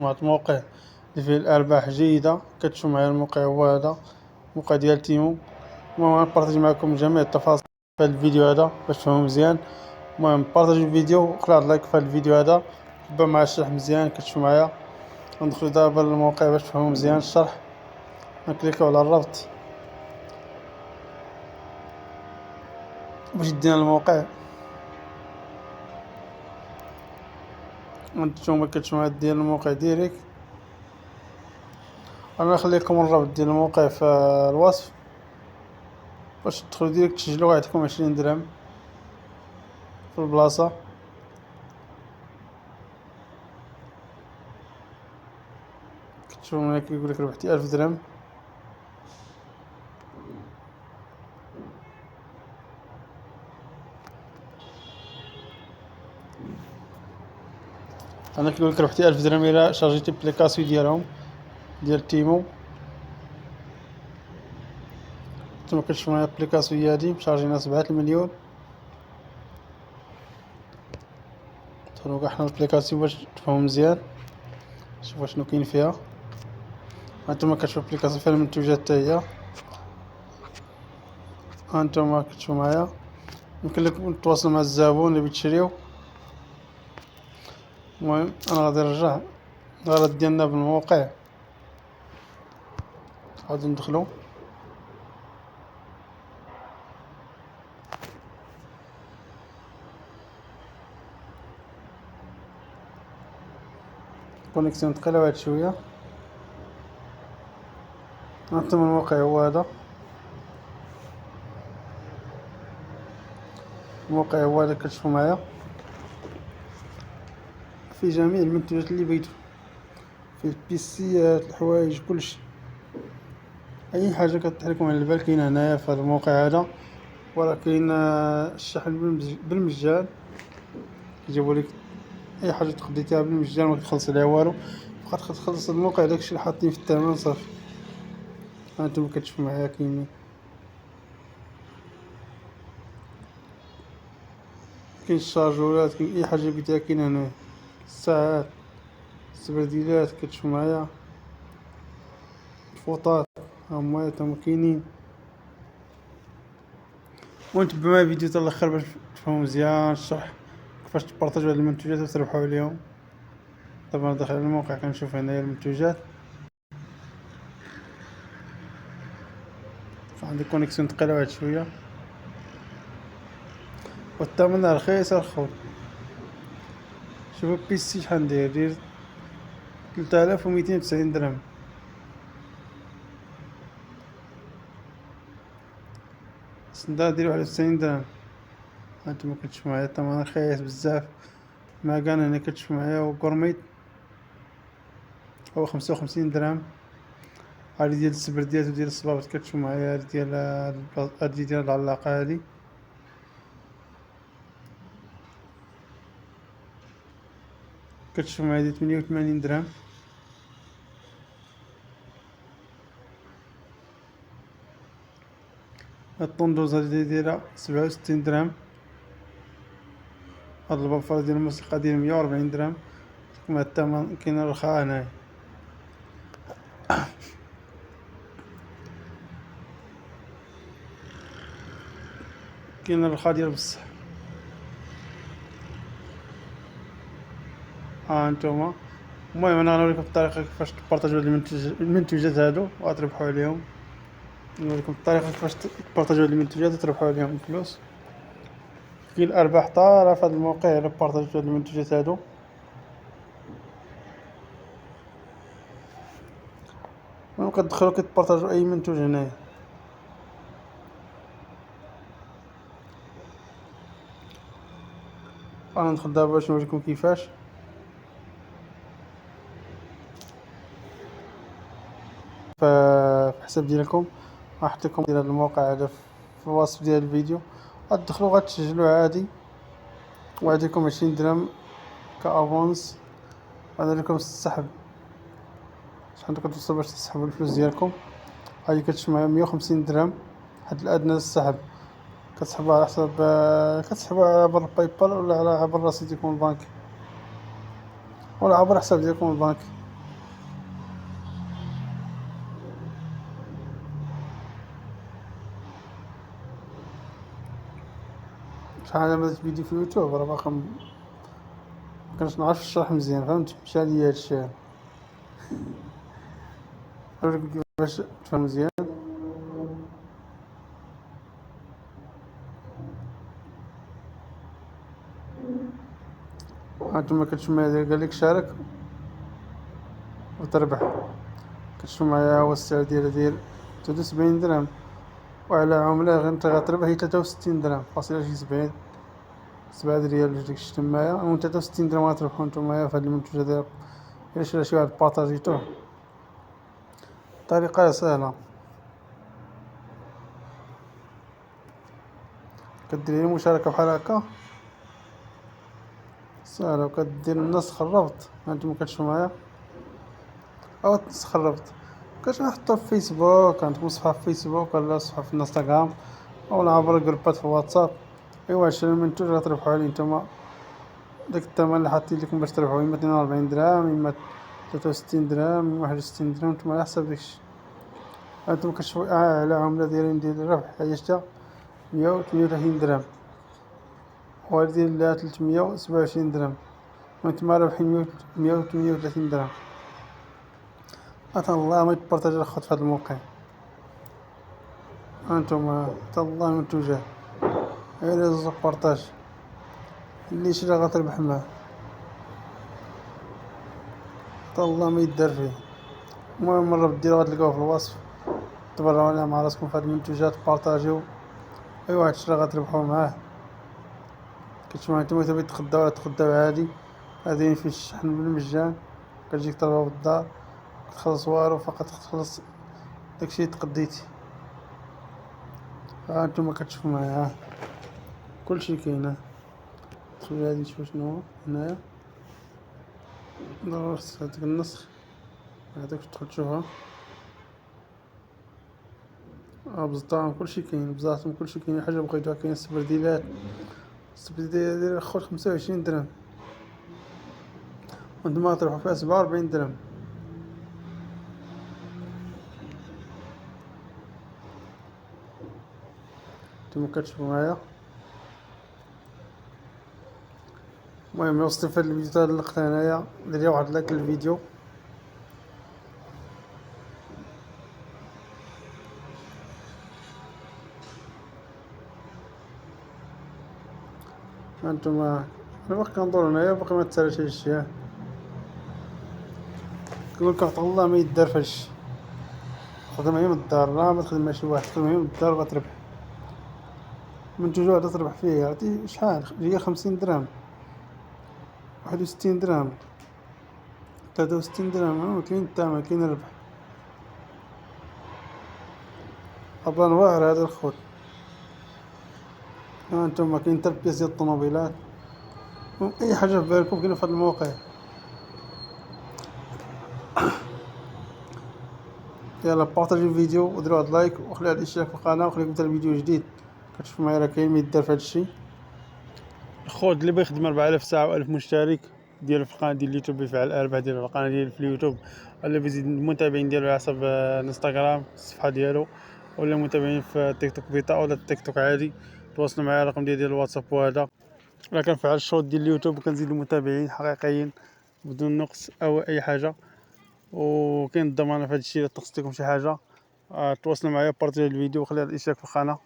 مع الموقع اللي فيه الأرباح جيدة. كتشوفوا معايا الموقع هو هذا، الموقع ديال تيمو. المهم نبارطاجي معكم جميع التفاصيل في هذا الفيديو هذا باش تفهموا مزيان. المهم بارطاجي الفيديو وخلع لايك في هذا الفيديو هذا، تبع مع الشرح مزيان. كتشوفوا معايا ندخلوا دابا للموقع باش تفهموا مزيان الشرح. نكليكو على الرابط باش يدينا الموقع. انتم كتشوفوا ديال الموقع ديريكت. انا نخليكم الرابط ديال الموقع في الوصف باش تدخلوا ديريكت تسجلوا. يعطيكم 20 درهم في البلاصه. كتشوفوا هنا كيقول لك ربحتي 1000 درهم. انا كيقول لك ربحتي 1000 درهم الى شارجيتي بليكاسيون ديالهم ديال تيمو. نتوما كتشوفوا معايا الابليكاسيون هادي مشارجينها 7 المليون. ندخلوا كاع حنا الابليكاسيون باش تفهموا مزيان. شوفوا شنو كاين فيها. هانتوما كتشوفوا الابليكاسيون فيها المنتوجات حتى هي. هانتوما كتشوفوا معايا يمكن لكم تتواصلوا مع الزبون اللي بتشريو. المهم انا غادي نرجع الغرض ديالنا بالموقع. غادي ندخلوا كونيكسيون ثقيله واحد شويه. هانتوما الموقع هو هذا. الموقع هو هذا كتشوفوا معايا في جميع المنتوجات اللي بغيتو، في البيسيات الحوايج كلشي. اي حاجه كطيح لكم على البال كاينه هنايا في هذا الموقع هذا. ولكن الشحن بالمجان. يجيبوا لك اي حاجه تخديتيها بالمجان ما كتخلص عليها والو، فقط كتخلص الموقع داكشي اللي حاطين في الثمن صافي. هانتوما كتشوفوا معايا كاين الشارجورات، كاين اي حاجه بغيتيها كاينه هنايا. الساعات، السبرديلات كتشوفوا معايا، الفوطات هما كاينين. ونتبعوا معايا الفيديو حتى الاخر باش تفهموا مزيان الشرح كيفاش تبارطاجيو هاد المنتوجات وتربحوا عليهم. طبعا داخل الموقع كنشوف هنايا المنتوجات. عندي كونيكسيون ثقيله واحد شويه والثمن رخيص الخوت. شوفوا بيسي شحال داير 3290 درهم. الصندوق ديالو 91 درهم. هانتوما كتشوفوا معايا الثمن رخيص بزاف. ماكان هنا كتشوفوا معايا وكورميت هو 55 درهم. هادي ديال السبرديات وديال الصبابط كتشوفوا معايا. هادي ديال العلاقه هادي كتشوفوا معايا 88 درهم. الطندوز هادي دايره 67 درهم. هاد البافا ديال الموسيقى ديال 140 درهم. مع الثمن كاين رخاء هنايا. كاين الرخاء ديال بصح. هانتوما المهم انا غنوريكم الطريقه كيفاش تبارطاجيو هاد المنتوجات هادو وتربحوا عليهم. نوريكم الطريقه كيفاش تبارطاجيو هاد المنتوجات وتربحوا عليهم الفلوس. كاين ارباح طالعه في هذا الموقع الا بارطاجيتو هاد المنتوجات هادو. المهم كتدخلوا كتبارطاجيو اي منتوج هنايا. انا ندخل دابا باش نوريكم كيفاش. في الحساب ديالكم راح لكم ديال هذا الموقع هذا في الوصف ديال الفيديو. غتدخلوا غتسجلوا عادي وعليكم 20 درهم كافونس. غادي لكم السحب شحال كتوصل باش تسحبوا الفلوس ديالكم. هادي كتشوف معايا 150 درهم حد الادنى للسحب. كتسحبوا على حساب كتسحبوا عبر الباي بال ولا عبر الرصيد ديالكم البنكي ولا عبر الحساب ديالكم البنكي. شحال هذا ما درت فيديو في يوتيوب راه باقا مكنش نعرف نشرح مزيان، فهمت؟ مشى ليا هادشي. نوريكم كيفاش تفهم مزيان. هانتوما كتشوف معايا قالك شارك وتربح. كتشوف معايا هو السعر ديال 73 درهم، وعلى عملة انت غتربح هي 63 درهم فاصلة شي 70، 7 ريال باش داك الشيء تمايا، و 63 درهم غتربحو نتوما في هاد المنتوج هذا. إلا شي واحد بارطاجيتوه. الطريقة سهلة، كدير غير مشاركة بحال هكا سهلة، وكدير نسخ الرابط. هانتوما كتشوفو معايا، أو تنسخ الرابط كتحطو في فيسبوك، عندكم صفحة في فيسبوك ولا صفحة في الانستغرام أو عبر جروبات في الواتساب. إيوا شري المنتوج غتربحو عليه نتوما داك الثمن اللي حاطين لكم باش تربحو، إما 42 درهم، إما 63 درهم، إما 61 درهم، نتوما على حسب داكشي. هانتوما كتشوفو على عملة دايرين ديال الربح، هي شتا 138 درهم، وهادي ديال 327 درهم، وانتما رابحين 138 درهم. حتى الله ما يتبارطاجي الخط في هاد الموقع. هانتوما حتى الله منتوجات، غير زوج بارطاج، اللي شرا غتربح معاه، حتى الله ما يدار فيه. المهم مرة ديرو غتلقاوه في الوصف، تبرعوا عليه مع راسكم في هاد المنتوجات، بارطاجيو، أي واحد شرا غتربحو معاه. كتشوفو نتوما تبغي تخداو عادي، هادين في الشحن بالمجان، كتجيك طلبة بالدار، كتخلص والو، فقط تخلص داكشي تقديتي. هانتوما كتشوفو معايا كلشي كاين. شوف هادي، شوف شنو هو هنايا، ضروري هاديك النسخ هذاك تدخل تشوفها. بزطام كلشي كاين، بزاطم كلشي كاين، حاجة بغيتوها كاين. السبرديلات ديال الخوت 25 درهم، وانتما تربحو فيها 47 درهم. نتوما كتشوفو معايا. المهم وصلتي في هاد الفيديو تاع اللقطة هنايا، ديري واحد لايك للفيديو. هانتوما انا باقي كندور هنايا، باقي ما تسالش هادشي. كنقولك عطا الله ما يدار في هادشي، خدمها هي من الدار، لا ما تخدم مع شي واحد، خدمها هي من الدار وغتربح. منتوج واحد تربح فيه عرفتي شحال هي؟ 50 درهم، 61 درهم، 63 درهم. كاين الثمن، كاين الربح. أبلان واعر هذا الخوت. هانتوما كاين حتى البياس ديال الطوموبيلات، أي حاجة في بالكم كاينة في هاد الموقع. يلا بارطاجي الفيديو وديروا واحد لايك وخلي على الاشتراك في القناة، وخليكم حتى الفيديو جديد. كتشوفوا معايا راه كاين ما يدار في هادشي. الخوت اللي بغى يخدم 4000 ساعة و1000 مشترك ديالو في القناة ديال اليوتيوب، يفعل الأرباح ديالو في القناة ديالو في اليوتيوب، ولا بيزيد المتابعين ديالو على حسب الانستغرام الصفحة ديالو، ولا المتابعين في تيك توك بيتا ولا التيك توك عادي. تواصلوا معايا، الرقم ديال الواتساب هو هذا. راه كنفعل الشروط ديال اليوتيوب وكنزيد المتابعين حقيقيين بدون نقص او اي حاجه، وكاين الضمانه في هذا الشيء. الا تقصت لكم شي حاجه تواصلوا معايا، بارطاجيو الفيديو وخلي الاشتراك في القناه.